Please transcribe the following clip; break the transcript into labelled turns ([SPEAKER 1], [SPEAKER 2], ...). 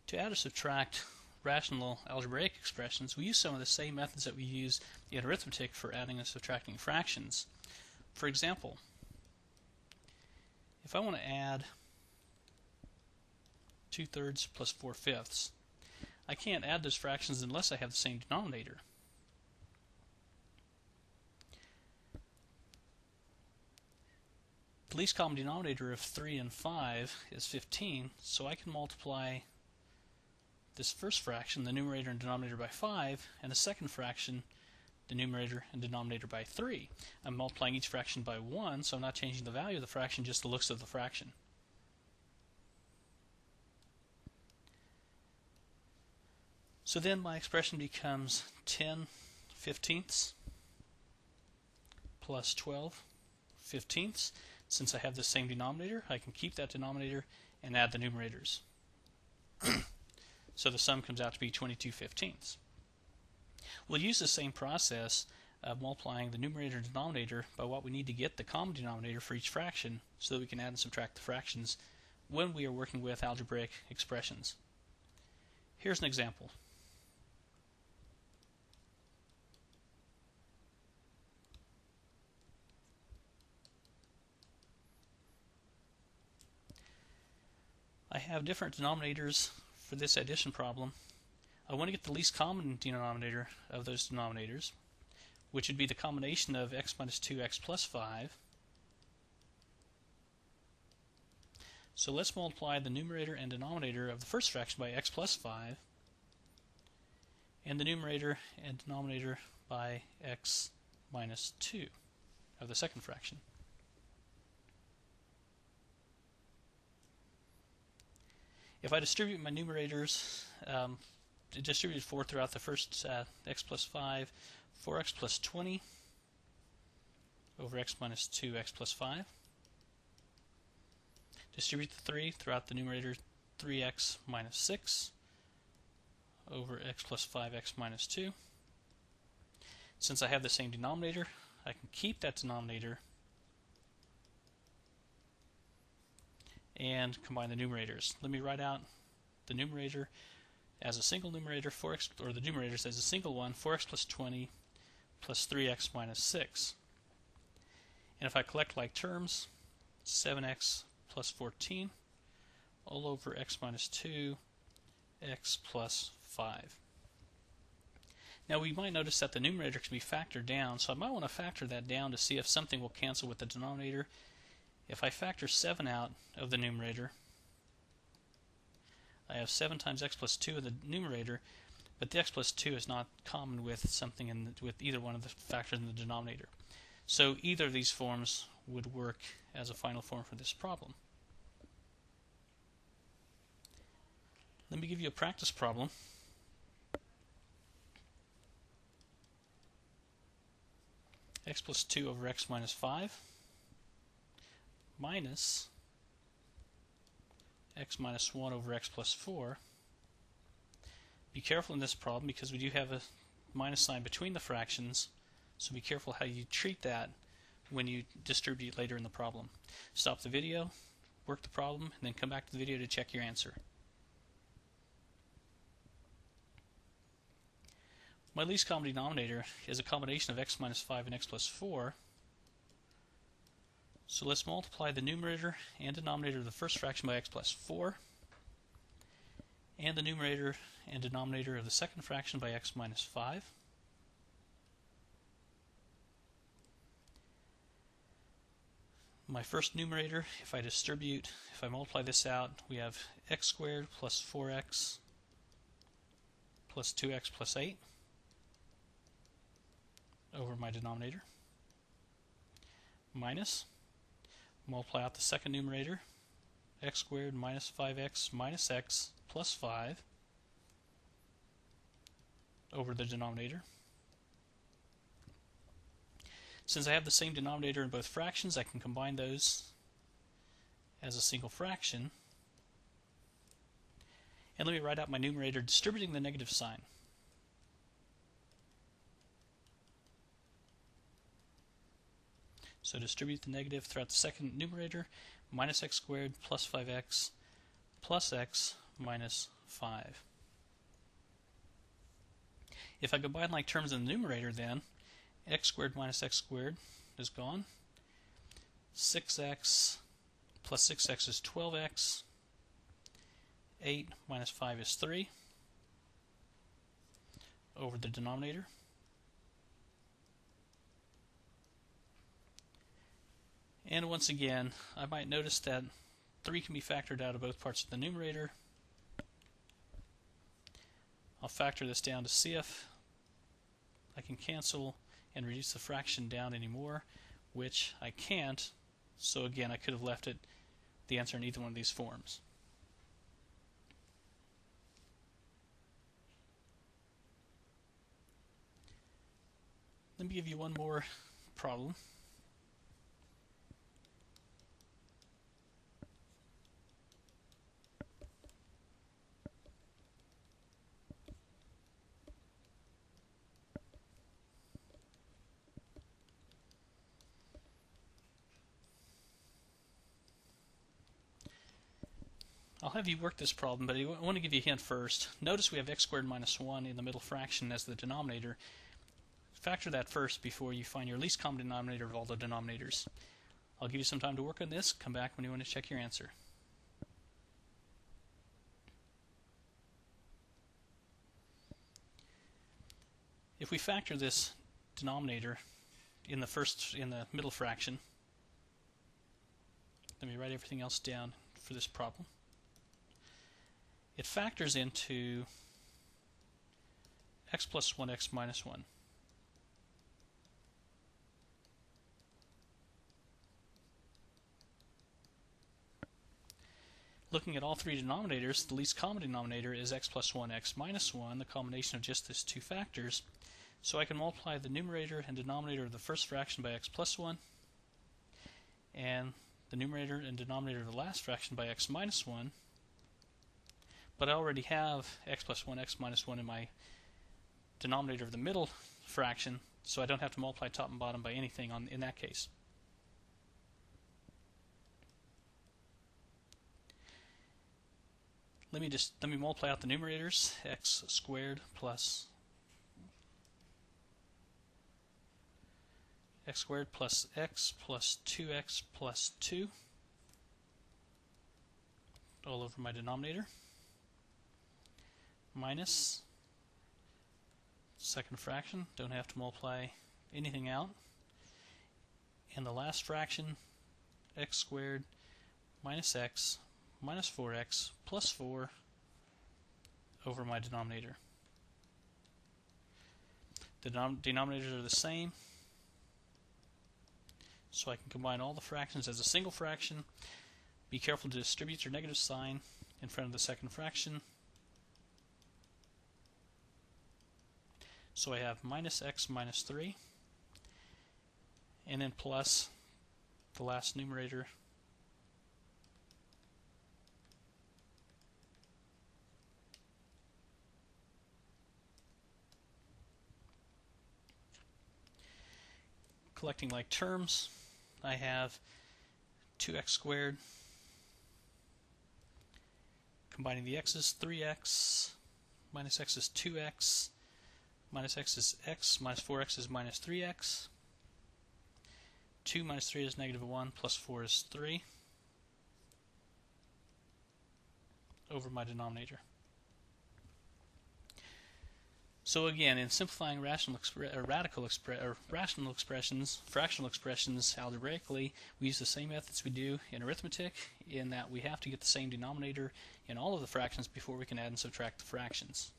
[SPEAKER 1] To add or subtract rational algebraic expressions, we use some of the same methods that we use in arithmetic for adding and subtracting fractions. For example, if I want to add 2/3 plus 4/5, I can't add those fractions unless I have the same denominator. The least common denominator of 3 and 5 is 15, so I can multiply this first fraction, the numerator and denominator, by 5, and the second fraction, the numerator and denominator, by 3. I'm multiplying each fraction by 1, so I'm not changing the value of the fraction, just the looks of the fraction. So then my expression becomes 10/15 plus 12/15. Since I have the same denominator, I can keep that denominator and add the numerators. So the sum comes out to be 22/15. We'll use the same process of multiplying the numerator and denominator by what we need to get the common denominator for each fraction so that we can add and subtract the fractions when we are working with algebraic expressions. Here's an example. I have different denominators for this addition problem. I want to get the least common denominator of those denominators, which would be the combination of x minus 2x plus 5. So let's multiply the numerator and denominator of the first fraction by x plus 5, and the numerator and denominator by x minus 2 of the second fraction. If I distribute my numerators, distributed 4 throughout the first x plus 5, 4x plus 20 over x minus 2x plus 5. Distribute the 3 throughout the numerator, 3x minus 6 over x plus 5x minus 2. Since I have the same denominator, I can keep that denominator and combine the numerators. Let me write out the numerator as a single numerator, 4x, or the numerators as a single one, 4x plus 20 plus 3x minus 6. And if I collect like terms, 7x plus 14 all over x minus 2, x plus 5. Now we might notice that the numerator can be factored down, so I might want to factor that down to see if something will cancel with the denominator. If I factor 7 out of the numerator, I have 7 times x plus 2 in the numerator, but the x plus 2 is not common with something with either one of the factors in the denominator. So either of these forms would work as a final form for this problem. Let me give you a practice problem. X plus 2 over x minus 5 minus x minus 1 over x plus 4. Be careful in this problem because we do have a minus sign between the fractions, so be careful how you treat that when you distribute later in the problem. Stop the video, work the problem, and then come back to the video to check your answer. My least common denominator is a combination of x minus 5 and x plus 4. So let's multiply the numerator and denominator of the first fraction by x plus 4, and the numerator and denominator of the second fraction by x minus 5. My first numerator, if I multiply this out, we have x squared plus 4x plus 2x plus 8 over my denominator, minus, multiply out the second numerator, x squared minus 5x minus x plus 5 over the denominator. Since I have the same denominator in both fractions, I can combine those as a single fraction. And let me write out my numerator distributing the negative sign. So distribute the negative throughout the second numerator, minus x squared plus 5x plus x minus 5. If I combine like terms in the numerator, then x squared minus x squared is gone. 6x plus 6x is 12x. 8 minus 5 is 3 over the denominator. And once again, I might notice that 3 can be factored out of both parts of the numerator. I'll factor this down to see if I can cancel and reduce the fraction down anymore, which I can't. So again, I could have left the answer in either one of these forms. Let me give you one more problem. I'll have you work this problem, but I want to give you a hint first. Notice we have x squared minus 1 in the middle fraction as the denominator. Factor that first before you find your least common denominator of all the denominators. I'll give you some time to work on this. Come back when you want to check your answer. If we factor this denominator in the middle fraction, let me write everything else down for this problem. It factors into x plus 1, x minus 1. Looking at all three denominators, the least common denominator is x plus 1, x minus 1, the combination of just these two factors. So I can multiply the numerator and denominator of the first fraction by x plus 1, and the numerator and denominator of the last fraction by x minus 1. But I already have x plus 1, x minus 1 in my denominator of the middle fraction, so I don't have to multiply top and bottom by anything in that case. Let me multiply out the numerators. X squared plus x squared plus x plus 2x plus 2 all over my denominator, minus second fraction, don't have to multiply anything out, and the last fraction, x squared minus x minus 4x plus 4 over my denominator. The denominators are the same, so I can combine all the fractions as a single fraction. Be careful to distribute your negative sign in front of the second fraction. So I have minus x minus 3, and then plus the last numerator collecting like terms. I have 2x squared. Combining the x's, 3x, minus x is 2x, minus x is x, minus 4x is minus 3x. 2 minus 3 is negative 1, plus 4 is 3 over my denominator. So again, in simplifying rational expressions, fractional expressions algebraically, we use the same methods we do in arithmetic, in that we have to get the same denominator in all of the fractions before we can add and subtract the fractions.